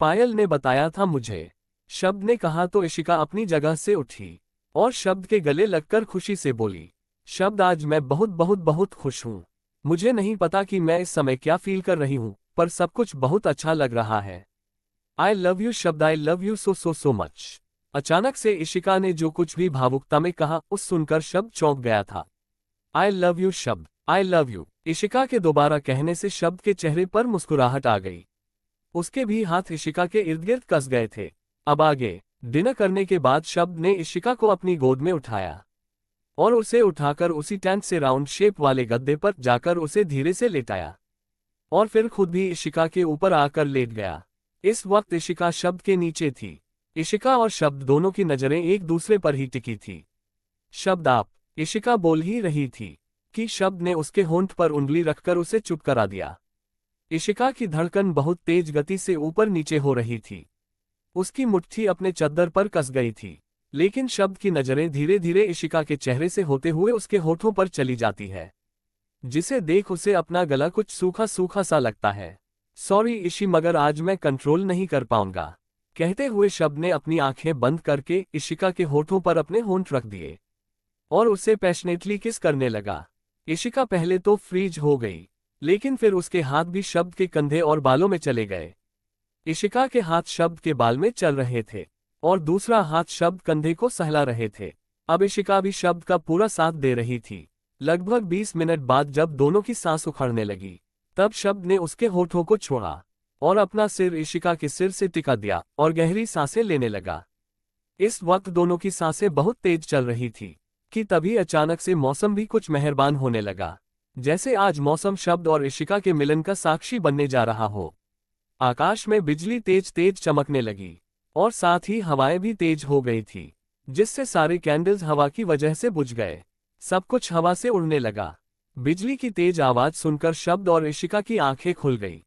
पायल ने बताया था मुझे। शब्द ने कहा तो इशिका अपनी जगह से उठी और शब्द के गले लगकर खुशी से बोली, शब्द आज मैं बहुत बहुत बहुत खुश हूँ। मुझे नहीं पता कि मैं इस समय क्या फील कर रही हूँ, पर सब कुछ बहुत अच्छा लग रहा है। आई लव यू शब्द, I love you so so so much. अचानक से इशिका ने जो कुछ भी भावुकता में कहा उस सुनकर शब्द चौंक गया था। आई लव यू शब्द, आई लव यू। इशिका के दोबारा कहने से शब्द के चेहरे पर मुस्कुराहट आ गई। उसके भी हाथ इशिका के इर्द गिर्द कस गए थे। अब आगे डिनर करने के बाद शब्द ने इशिका को अपनी गोद में उठाया और उसे उठाकर उसी टेंट से राउंड शेप वाले गद्दे पर जाकर उसे धीरे से लेटाया और फिर खुद भी इशिका के ऊपर आकर लेट गया। इस वक्त इशिका शब्द के नीचे थी। इशिका और शब्द दोनों की नजरें एक दूसरे पर ही टिकी थी। शब्द आप, इशिका बोल ही रही थी कि शब्द ने उसके होंठ पर उंगली रखकर उसे चुप करा दिया। इशिका की धड़कन बहुत तेज गति से ऊपर नीचे हो रही थी। उसकी मुट्ठी अपने चद्दर पर कस गई थी, लेकिन शब्द की नजरें धीरे धीरे इशिका के चेहरे से होते हुए उसके होठों पर चली जाती है, जिसे देख उसे अपना गला कुछ सूखा सूखा सा लगता है। सॉरी इशी, मगर आज मैं कंट्रोल नहीं कर पाऊंगा, कहते हुए शब्द ने अपनी आंखें बंद करके इशिका के होठों पर अपने होंठ रख दिए और उसे पैशनेटली किस करने लगा। इशिका पहले तो फ्रीज हो गई, लेकिन फिर उसके हाथ भी शब्द के कंधे और बालों में चले गए। इशिका के हाथ शब्द के बाल में चल रहे थे और दूसरा हाथ शब्द कंधे को सहला रहे थे। अब इशिका भी शब्द का पूरा साथ दे रही थी। लगभग 20 मिनट बाद जब दोनों की सांस उखड़ने लगी, तब शब्द ने उसके होठों को छोड़ा और अपना सिर इशिका के सिर से टिका दिया और गहरी सांसें लेने लगा। इस वक्त दोनों की सांसें बहुत तेज चल रही थी कि तभी अचानक से मौसम भी कुछ मेहरबान होने लगा, जैसे आज मौसम शब्द और इशिका के मिलन का साक्षी बनने जा रहा हो। आकाश में बिजली तेज तेज चमकने लगी और साथ ही हवाएं भी तेज हो गई थी, जिससे सारे कैंडल्स हवा की वजह से बुझ गए। सब कुछ हवा से उड़ने लगा। बिजली की तेज आवाज सुनकर शब्द और इशिका की आंखें खुल गई।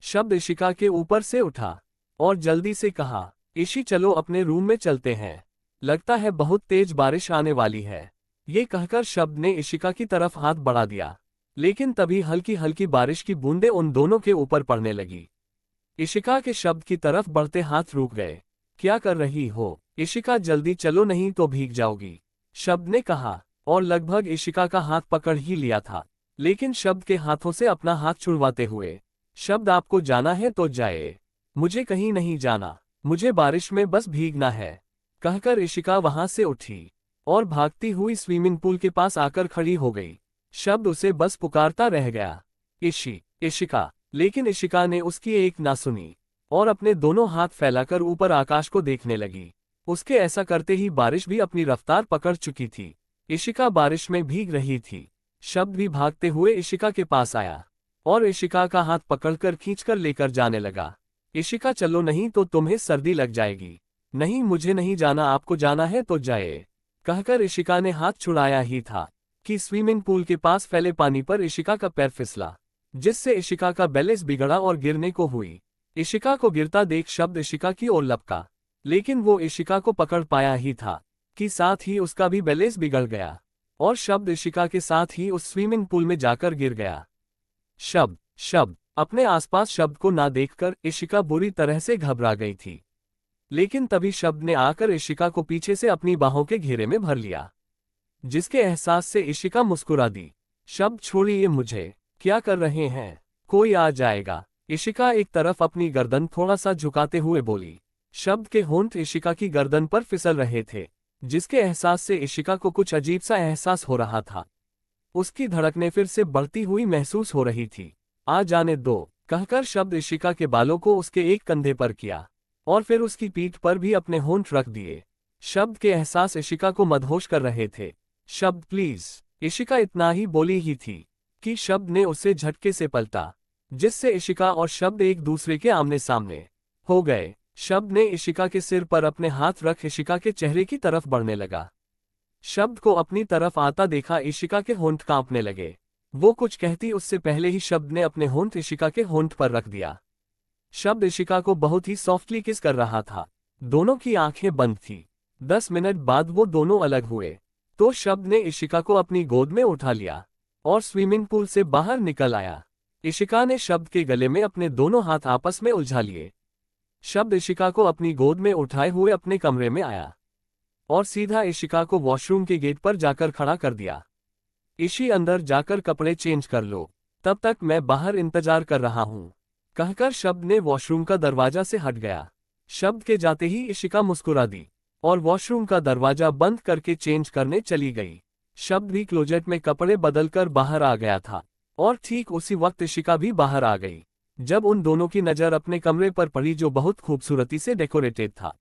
शब्द इशिका के ऊपर से उठा और जल्दी से कहा, इशी चलो अपने रूम में चलते हैं, लगता है बहुत तेज बारिश आने वाली है। ये कहकर शब्द ने इशिका की तरफ हाथ बढ़ा दिया, लेकिन तभी हल्की हल्की बारिश की बूंदें उन दोनों के ऊपर पड़ने लगी। इशिका के शब्द की तरफ बढ़ते हाथ रुक गए। क्या कर रही हो इशिका, जल्दी चलो नहीं तो भीग जाओगी, शब्द ने कहा और लगभग इशिका का हाथ पकड़ ही लिया था, लेकिन शब्द के हाथों से अपना हाथ छुड़वाते हुए, शब्द आपको जाना है तो जाए, मुझे कहीं नहीं जाना, मुझे बारिश में बस भीगना है, कहकर इशिका वहां से उठी और भागती हुई स्विमिंग पूल के पास आकर खड़ी हो गई। शब्द उसे बस पुकारता रह गया, इशी, इशिका, लेकिन इशिका ने उसकी एक ना सुनी और अपने दोनों हाथ फैलाकर ऊपर आकाश को देखने लगी। उसके ऐसा करते ही बारिश भी अपनी रफ्तार पकड़ चुकी थी। इशिका बारिश में भीग रही थी। शब्द भी भागते हुए इशिका के पास आया और इशिका का हाथ पकड़कर खींचकर लेकर जाने लगा। इशिका चलो नहीं तो तुम्हें सर्दी लग जाएगी। नहीं मुझे नहीं जाना, आपको जाना है तो जाए, कहकर इशिका ने हाथ छुड़ाया ही था कि स्विमिंग पूल के पास फैले पानी पर इशिका का पैर फिसला, जिससे इशिका का बैलेंस बिगड़ा और गिरने को हुई। इशिका को गिरता देख शब्द इशिका की ओर लपका, लेकिन वो इशिका को पकड़ पाया ही था कि साथ ही उसका भी बैलेंस बिगड़ गया और शब्द इशिका के साथ ही उस स्विमिंग पूल में जाकर गिर गया। शब्द अपने आसपास शब्द को ना देखकर इशिका बुरी तरह से घबरा गई थी, लेकिन तभी शब्द ने आकर इशिका को पीछे से अपनी बाहों के घेरे में भर लिया, जिसके एहसास से इशिका मुस्कुरा दी। शब्द छोड़िए मुझे, क्या कर रहे हैं, कोई आ जाएगा, इशिका एक तरफ अपनी गर्दन थोड़ा सा झुकाते हुए बोली। शब्द के होंठ इशिका की गर्दन पर फिसल रहे थे, जिसके एहसास से इशिका को कुछ अजीब सा एहसास हो रहा था। उसकी धड़कनें फिर से बढ़ती हुई महसूस हो रही थी। आ जाने दो, कहकर शब्द इशिका के बालों को उसके एक कंधे पर किया और फिर उसकी पीठ पर भी अपने होंठ रख दिए। शब्द के एहसास इशिका को मदहोश कर रहे थे। शब्द प्लीज, इशिका इतना ही बोली ही थी कि शब्द ने उसे झटके से पलटा, जिससे इशिका और शब्द एक दूसरे के आमने सामने हो गए। शब्द ने इशिका के सिर पर अपने हाथ रख इशिका के चेहरे की तरफ बढ़ने लगा। शब्द को अपनी तरफ आता देखा इशिका के होंठ कांपने लगे। वो कुछ कहती उससे पहले ही शब्द ने अपने होंठ इशिका के होंठ पर रख दिया। शब्द इशिका को बहुत ही सॉफ्टली किस कर रहा था। दोनों की आंखें बंद थी। 10 मिनट बाद वो दोनों अलग हुए तो शब्द ने इशिका को अपनी गोद में उठा लिया और स्विमिंग पूल से बाहर निकल आया। इशिका ने शब्द के गले में अपने दोनों हाथ आपस में उलझा लिए। शब्द इशिका को अपनी गोद में उठाए हुए अपने कमरे में आया और सीधा इशिका को वॉशरूम के गेट पर जाकर खड़ा कर दिया। इशी, अंदर जाकर कपड़े चेंज कर लो, तब तक मैं बाहर इंतजार कर रहा हूं, कहकर शब्द ने वॉशरूम का दरवाजा से हट गया। शब्द के जाते ही इशिका मुस्कुरा दी और वॉशरूम का दरवाजा बंद करके चेंज करने चली गई। शब्द भी क्लोजेट में कपड़े बदलकर बाहर आ गया था और ठीक उसी वक्त इशिका भी बाहर आ गई। जब उन दोनों की नज़र अपने कमरे पर पड़ी जो बहुत खूबसूरती से डेकोरेटेड था।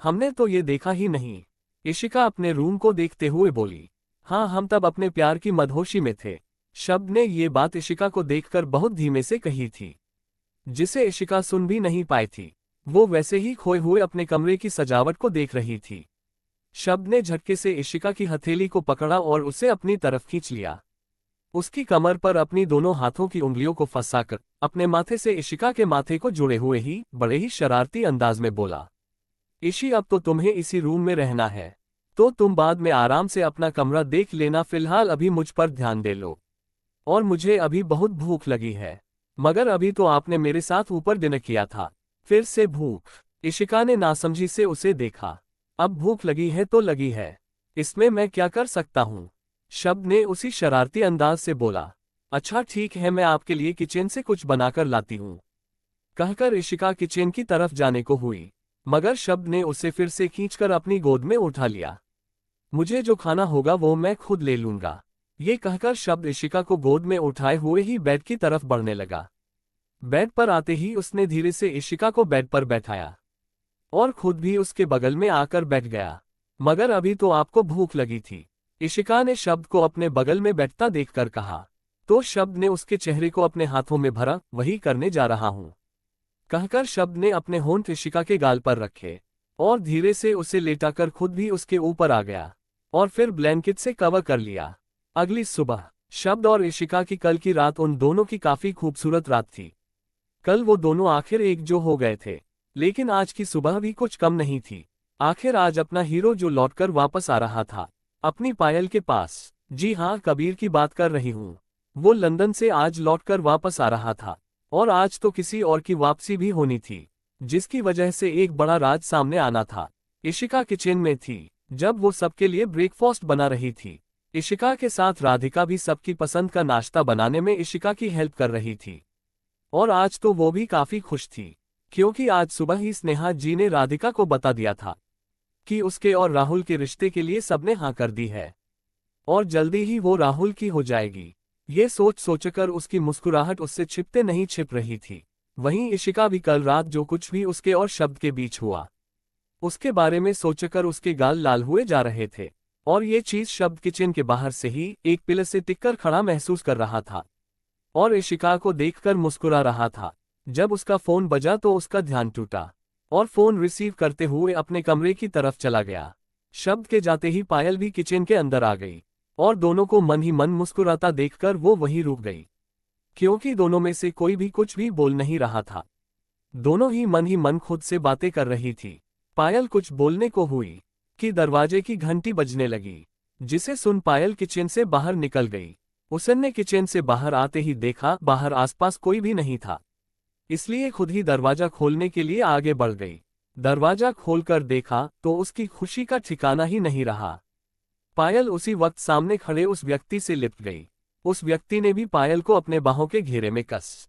हमने तो ये देखा ही नहीं, इशिका अपने रूम को देखते हुए बोली। हाँ, हम तब अपने प्यार की मदहोशी में थे। शब्द ने ये बात इशिका को देखकर बहुत धीमे से कही थी, जिसे इशिका सुन भी नहीं पाई थी। वो वैसे ही खोए हुए अपने कमरे की सजावट को देख रही थी। शब्द ने झटके से इशिका की हथेली को पकड़ा और उसे अपनी तरफ खींच लिया। उसकी कमर पर अपनी दोनों हाथों की उंगलियों को फंसाकर अपने माथे से इशिका के माथे को जुड़े हुए ही बड़े ही शरारती अंदाज में बोला, इशी, अब तो तुम्हें इसी रूम में रहना है, तो तुम बाद में आराम से अपना कमरा देख लेना, फिलहाल अभी मुझ पर ध्यान दे लो। और मुझे अभी बहुत भूख लगी है, मगर अभी तो आपने मेरे साथ ऊपर डिनर किया था, फिर से भूख। इशिका ने नासमझी से उसे देखा। अब भूख लगी है तो लगी है, इसमें मैं क्या कर सकता हूँ, शब्द ने उसी शरारती अंदाज से बोला। अच्छा ठीक है, मैं आपके लिए किचन से कुछ बनाकर लाती हूँ, कहकर इशिका किचन की तरफ जाने को हुई, मगर शब्द ने उसे फिर से खींचकर अपनी गोद में उठा लिया। मुझे जो खाना होगा वो मैं खुद ले लूंगा, ये कहकर शब्द इशिका को गोद में उठाए हुए ही बेड की तरफ बढ़ने लगा। बेड पर आते ही उसने धीरे से इशिका को बेड पर बैठाया और खुद भी उसके बगल में आकर बैठ गया। मगर अभी तो आपको भूख लगी थी, इशिका ने शब्द को अपने बगल में बैठता देखकर कहा। तो शब्द ने उसके चेहरे को अपने हाथों में भरा। वही करने जा रहा हूं, कहकर शब्द ने अपने होंठ इशिका के गाल पर रखे और धीरे से उसे लेटाकर खुद भी उसके ऊपर आ गया और फिर ब्लैंकेट से कवर कर लिया। अगली सुबह शब्द और इशिका की कल की रात उन दोनों की काफी खूबसूरत रात थी। कल वो दोनों आखिर एक जो हो गए थे, लेकिन आज की सुबह भी कुछ कम नहीं थी। आखिर आज अपना हीरो जो लौटकर वापस आ रहा था अपनी पायल के पास। जी हाँ, कबीर की बात कर रही हूँ। वो लंदन से आज लौटकर वापस आ रहा था और आज तो किसी और की वापसी भी होनी थी, जिसकी वजह से एक बड़ा राज सामने आना था। इशिका किचन में थी जब वो सबके लिए ब्रेकफास्ट बना रही थी। इशिका के साथ राधिका भी सबकी पसंद का नाश्ता बनाने में इशिका की हेल्प कर रही थी और आज तो वो भी काफी खुश थी, क्योंकि आज सुबह ही स्नेहा जी ने राधिका को बता दिया था कि उसके और राहुल के रिश्ते के लिए सबने हाँ कर दी है और जल्दी ही वो राहुल की हो जाएगी। ये सोच सोचकर उसकी मुस्कुराहट उससे छिपते नहीं छिप रही थी। वहीं इशिका भी कल रात जो कुछ भी उसके और शब्द के बीच हुआ उसके बारे में सोचकर उसके गाल लाल हुए जा रहे थे और ये चीज शब्द किचन के बाहर से ही एक पिलर से टिककर खड़ा महसूस कर रहा था और इशिका को देखकर मुस्कुरा रहा था। जब उसका फोन बजा तो उसका ध्यान टूटा और फोन रिसीव करते हुए अपने कमरे की तरफ चला गया। शब्द के जाते ही पायल भी किचन के अंदर आ गई और दोनों को मन ही मन मुस्कुराता देखकर वो वहीं रुक गई, क्योंकि दोनों में से कोई भी कुछ भी बोल नहीं रहा था। दोनों ही मन खुद से बातें कर रही थी। पायल कुछ बोलने को हुई कि दरवाजे की घंटी बजने लगी, जिसे सुन पायल किचन से बाहर निकल गई। उसने किचन से बाहर आते ही देखा बाहर आसपास कोई भी नहीं था, इसलिए खुद ही दरवाजा खोलने के लिए आगे बढ़ गई। दरवाजा खोलकर देखा तो उसकी खुशी का ठिकाना ही नहीं रहा। पायल उसी वक्त सामने खड़े उस व्यक्ति से लिपट गई। उस व्यक्ति ने भी पायल को अपने बाहों के घेरे में कस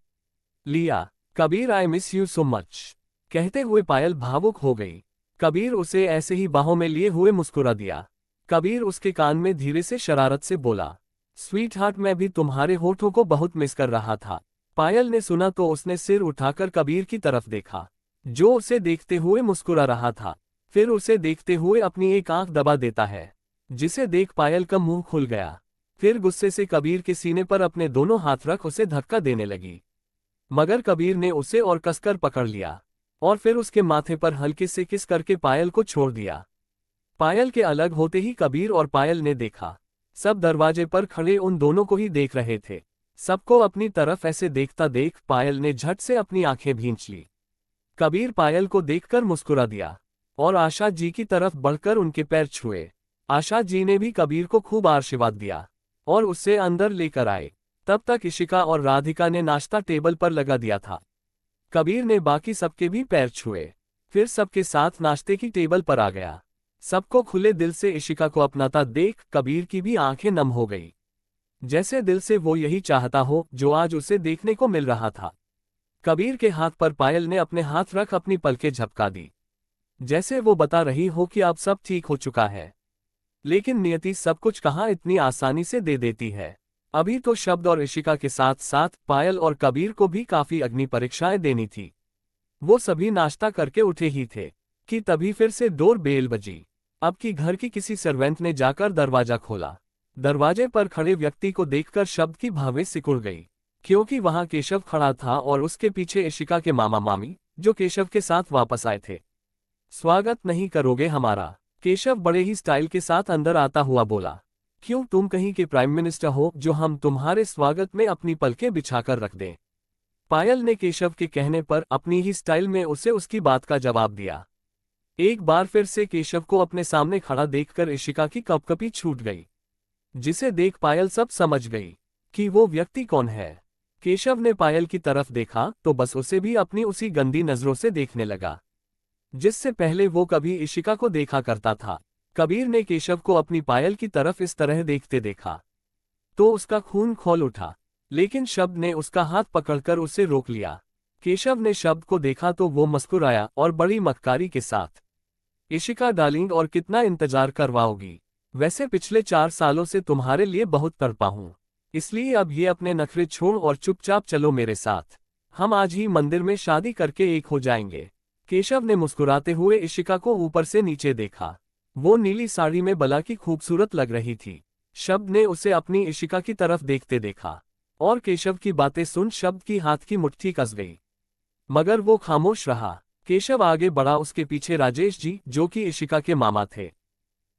लिया। Kabir, I miss you so much, कहते हुए पायल भावुक हो गई। कबीर उसे ऐसे ही बाहों में लिए हुए मुस्कुरा दिया। कबीर उसके कान में धीरे से शरारत से बोला, स्वीट हार्ट, मैं भी तुम्हारे होठों को बहुत मिस कर रहा था। पायल ने सुना तो उसने सिर उठाकर कबीर की तरफ देखा, जो उसे देखते हुए मुस्कुरा रहा था। फिर उसे देखते हुए अपनी एक आंख दबा देता है, जिसे देख पायल का मुंह खुल गया। फिर गुस्से से कबीर के सीने पर अपने दोनों हाथ रख उसे धक्का देने लगी, मगर कबीर ने उसे और कसकर पकड़ लिया और फिर उसके माथे पर हल्के से किस करके पायल को छोड़ दिया। पायल के अलग होते ही कबीर और पायल ने देखा सब दरवाजे पर खड़े उन दोनों को ही देख रहे थे। सबको अपनी तरफ ऐसे देखता देख पायल ने झट से अपनी आंखें भींच ली। कबीर पायल को देखकर मुस्कुरा दिया और आशा जी की तरफ बढ़कर उनके पैर छुए। आशा जी ने भी कबीर को खूब आशीर्वाद दिया और उससे अंदर लेकर आए। तब तक इशिका और राधिका ने नाश्ता टेबल पर लगा दिया था। कबीर ने बाकी सबके भी पैर छुए, फिर सबके साथ नाश्ते की टेबल पर आ गया। सबको खुले दिल से इशिका को अपनाता देख कबीर की भी आंखें नम हो गई, जैसे दिल से वो यही चाहता हो जो आज उसे देखने को मिल रहा था। कबीर के हाथ पर पायल ने अपने हाथ रख अपनी पलकें झपका दी, जैसे वो बता रही हो कि अब सब ठीक हो चुका है। लेकिन नियति सब कुछ कहाँ इतनी आसानी से दे देती है। अभी तो शब्द और इशिका के साथ साथ पायल और कबीर को भी काफी अग्नि परीक्षाएं देनी थी। वो सभी नाश्ता करके उठे ही थे कि तभी फिर से डोर बेल बजी। अब की घर की किसी सर्वेंट ने जाकर दरवाजा खोला। दरवाजे पर खड़े व्यक्ति को देखकर शब्द की भावें सिकुड़ गई, क्योंकि वहां केशव खड़ा था और उसके पीछे इशिका के मामा मामी, जो केशव के साथ वापस आए थे। स्वागत नहीं करोगे हमारा? केशव बड़े ही स्टाइल के साथ अंदर आता हुआ बोला। क्यों, तुम कहीं के प्राइम मिनिस्टर हो जो हम तुम्हारे स्वागत में अपनी पलकें बिछाकर रख दें? पायल ने केशव के कहने पर अपनी ही स्टाइल में उसे उसकी बात का जवाब दिया। एक बार फिर से केशव को अपने सामने खड़ा देखकर इशिका की कपकपी छूट गई, जिसे देख पायल सब समझ गई कि वो व्यक्ति कौन है। केशव ने पायल की तरफ देखा तो बस उसे भी अपनी उसी गंदी नजरों से देखने लगा, जिससे पहले वो कभी इशिका को देखा करता था। कबीर ने केशव को अपनी पायल की तरफ इस तरह देखते देखा तो उसका खून खौल उठा, लेकिन शब्द ने उसका हाथ पकड़कर उसे रोक लिया। केशव ने शब्द को देखा तो वो मुस्कुराया और बड़ी मक्कारी के साथ, इशिका डार्लिंग, और कितना इंतजार करवाओगी? वैसे पिछले 4 सालों से तुम्हारे लिए बहुत तड़पा हूं, इसलिए अब ये अपने नखरे छोड़ और चुपचाप चलो मेरे साथ। हम आज ही मंदिर में शादी करके एक हो जाएंगे। केशव ने मुस्कुराते हुए इशिका को ऊपर से नीचे देखा। वो नीली साड़ी में बला की खूबसूरत लग रही थी। शब्द ने उसे अपनी इशिका की तरफ देखते देखा और केशव की बातें सुन शब्द की हाथ की मुट्ठी कस गई, मगर वो खामोश रहा। केशव आगे बढ़ा, उसके पीछे राजेश जी, जो कि इशिका के मामा थे,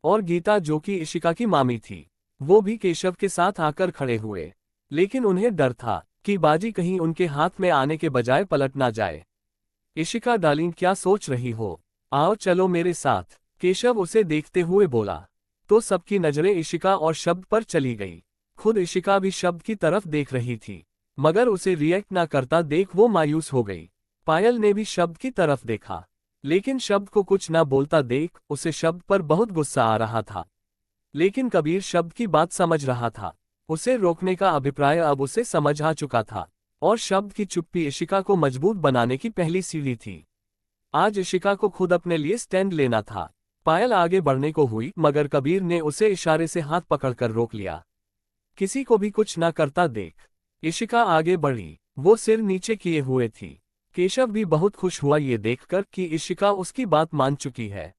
और गीता, जो कि इशिका की मामी थी, वो भी केशव के साथ आकर खड़े हुए। लेकिन उन्हें डर था कि बाजी कहीं उनके हाथ में आने के बजाय पलट ना जाए। इशिका डार्लिंग, क्या सोच रही हो? आओ चलो मेरे साथ, केशव उसे देखते हुए बोला। तो सबकी नजरें इशिका और शब्द पर चली गई। खुद इशिका भी शब्द की तरफ देख रही थी, मगर उसे रिएक्ट ना करता देख वो मायूस हो गई। पायल ने भी शब्द की तरफ देखा, लेकिन शब्द को कुछ ना बोलता देख उसे शब्द पर बहुत गुस्सा आ रहा था। लेकिन कबीर शब्द की बात समझ रहा था। उसे रोकने का अभिप्राय अब उसे समझ आ चुका था, और शब्द की चुप्पी इशिका को मजबूत बनाने की पहली सीढ़ी थी। आज इशिका को खुद अपने लिए स्टैंड लेना था। पायल आगे बढ़ने को हुई, मगर कबीर ने उसे इशारे से हाथ पकड़कर रोक लिया। किसी को भी कुछ ना करता देख इशिका आगे बढ़ी। वो सिर नीचे किए हुए थी। केशव भी बहुत खुश हुआ ये देखकर कि इशिका उसकी बात मान चुकी है।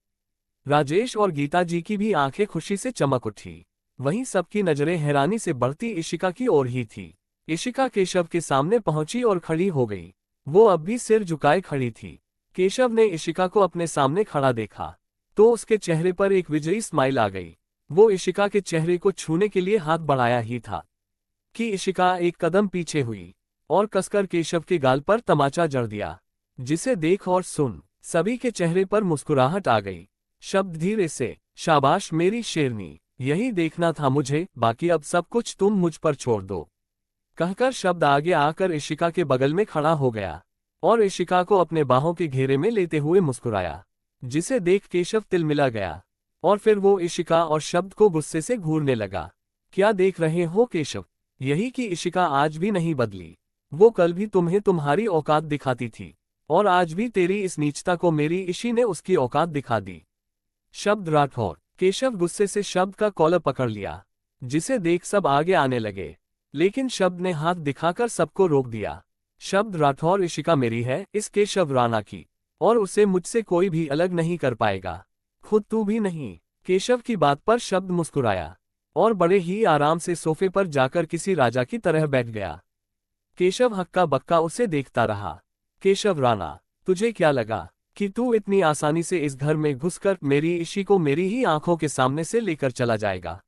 राजेश और गीता जी की भी आंखें खुशी से चमक उठी। वहीं सबकी नजरें हैरानी से बढ़ती इशिका की ओर ही थी। इशिका केशव के सामने पहुंची और खड़ी हो गई। वो अब भी सिर झुकाए खड़ी थी। केशव ने इशिका को अपने सामने खड़ा देखा तो उसके चेहरे पर एक विजयी स्माइल आ गई। वो इशिका के चेहरे को छूने के लिए हाथ बढ़ाया ही था कि इशिका एक कदम पीछे हुई और कसकर केशव के गाल पर तमाचा जड़ दिया, जिसे देख और सुन सभी के चेहरे पर मुस्कुराहट आ गई। शब्द धीरे से, शाबाश मेरी शेरनी, यही देखना था मुझे, बाकी अब सब कुछ तुम मुझ पर छोड़ दो, कहकर शब्द आगे आकर इशिका के बगल में खड़ा हो गया और इशिका को अपने बाहों के घेरे में लेते हुए मुस्कुराया, जिसे देख केशव तिलमिला गया। और फिर वो इशिका और शब्द को गुस्से से घूरने लगा। क्या देख रहे हो केशव? यही कि इशिका आज भी नहीं बदली। वो कल भी तुम्हें तुम्हारी औकात दिखाती थी, और आज भी तेरी इस नीचता को मेरी इशी ने उसकी औकात दिखा दी। शब्द राठौर। केशव गुस्से से शब्द का कॉलर पकड़ लिया, जिसे देख सब आगे आने लगे, लेकिन शब्द ने हाथ दिखाकर सबको रोक दिया। शब्द राठौर, इशिका मेरी है, इस केशव राणा की, और उसे मुझसे कोई भी अलग नहीं कर पाएगा, खुद तू भी नहीं। केशव की बात पर शब्द मुस्कुराया और बड़े ही आराम से सोफे पर जाकर किसी राजा की तरह बैठ गया। केशव हक्का बक्का उसे देखता रहा। केशव राणा, तुझे क्या लगा कि तू इतनी आसानी से इस घर में घुसकर मेरी इशी को मेरी ही आंखों के सामने से लेकर चला जाएगा,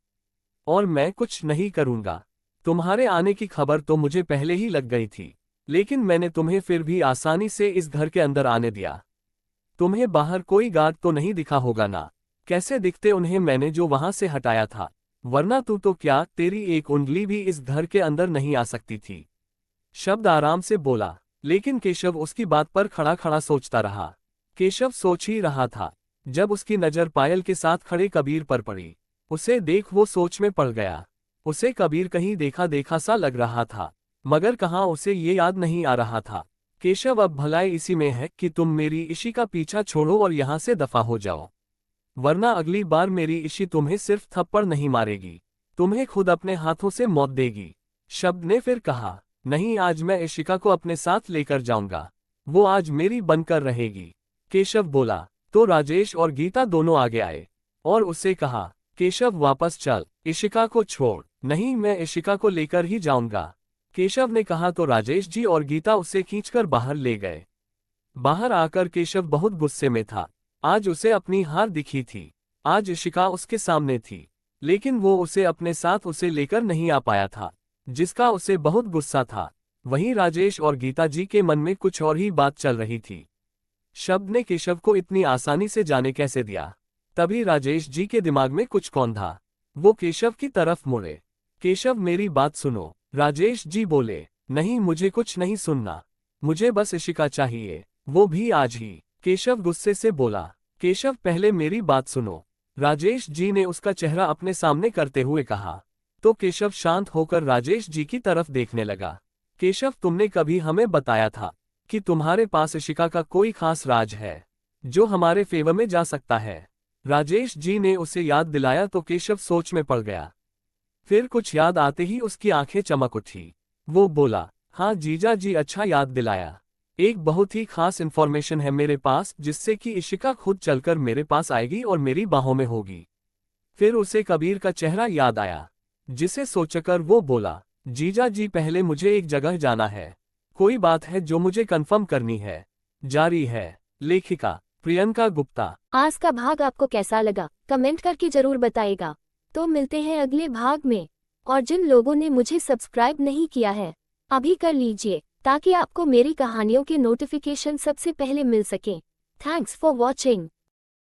और मैं कुछ नहीं करूंगा? तुम्हारे आने की खबर तो मुझे पहले ही लग गई थी, लेकिन मैंने तुम्हें फिर भी आसानी से इस घर के अंदर आने दिया। तुम्हें बाहर कोई गार्ड तो नहीं दिखा होगा ना? कैसे दिखते उन्हें मैंने जो वहां से हटाया था, वरना तू तो क्या, तेरी एक उंगली भी इस घर के अंदर नहीं आ सकती थी। शब्द आराम से बोला। लेकिन केशव उसकी बात पर खड़ा खड़ा सोचता रहा। केशव सोच ही रहा था, जब उसकी नज़र पायल के साथ खड़े कबीर पर पड़ी। उसे देख वो सोच में पड़ गया। उसे कबीर कहीं देखा देखा सा लग रहा था, मगर कहाँ उसे ये याद नहीं आ रहा था। केशव, अब भलाई इसी में है कि तुम मेरी इशी का पीछा छोड़ो और यहाँ से दफा हो जाओ, वरना अगली बार मेरी इशी तुम्हें सिर्फ थप्पड़ नहीं मारेगी, तुम्हें खुद अपने हाथों से मौत देगी। शब्द ने फिर कहा, नहीं, आज मैं इशिका को अपने साथ लेकर जाऊंगा, वो आज मेरी बनकर रहेगी। केशव बोला। तो राजेश और गीता दोनों आगे आए और उससे कहा, केशव वापस चल, इशिका को छोड़। नहीं, मैं इशिका को लेकर ही जाऊंगा, केशव ने कहा। तो राजेश जी और गीता उसे खींचकर बाहर ले गए। बाहर आकर केशव बहुत गुस्से में था। आज उसे अपनी हार दिखी थी। आज इशिका उसके सामने थी, लेकिन वो उसे अपने साथ उसे लेकर नहीं आ पाया था, जिसका उसे बहुत गुस्सा था। वहीं राजेश और गीता जी के मन में कुछ और ही बात चल रही थी। शब्द ने केशव को इतनी आसानी से जाने कैसे दिया? तभी राजेश जी के दिमाग में कुछ कौंधा। वो केशव की तरफ मुड़े। केशव, मेरी बात सुनो। राजेश जी बोले। नहीं, मुझे कुछ नहीं सुनना, मुझे बस इशिका चाहिए, वो भी आज ही। केशव गुस्से से बोला। केशव, पहले मेरी बात सुनो, राजेश जी ने उसका चेहरा अपने सामने करते हुए कहा। तो केशव शांत होकर राजेश जी की तरफ देखने लगा। केशव, तुमने कभी हमें बताया था कि तुम्हारे पास इशिका का कोई खास राज है जो हमारे फेवर में जा सकता है? राजेश जी ने उसे याद दिलाया तो केशव सोच में पड़ गया। फिर कुछ याद आते ही उसकी आंखें चमक उठी। वो बोला, हाँ जीजा जी, अच्छा याद दिलाया। एक बहुत ही खास इन्फॉर्मेशन है मेरे पास, जिससे कि इशिका खुद चलकर मेरे पास आएगी और मेरी बाहों में होगी। फिर उसे कबीर का चेहरा याद आया, जिसे सोचकर वो बोला, जीजा जी, पहले मुझे एक जगह जाना है, कोई बात है जो मुझे कंफर्म करनी है। जारी है। लेखिका प्रियंका गुप्ता। आज का भाग आपको कैसा लगा कमेंट करके जरूर बताइएगा। तो मिलते हैं अगले भाग में। और जिन लोगों ने मुझे सब्सक्राइब नहीं किया है, अभी कर लीजिए, ताकि आपको मेरी कहानियों के नोटिफिकेशन सबसे पहले मिल सकें। Thanks for watching.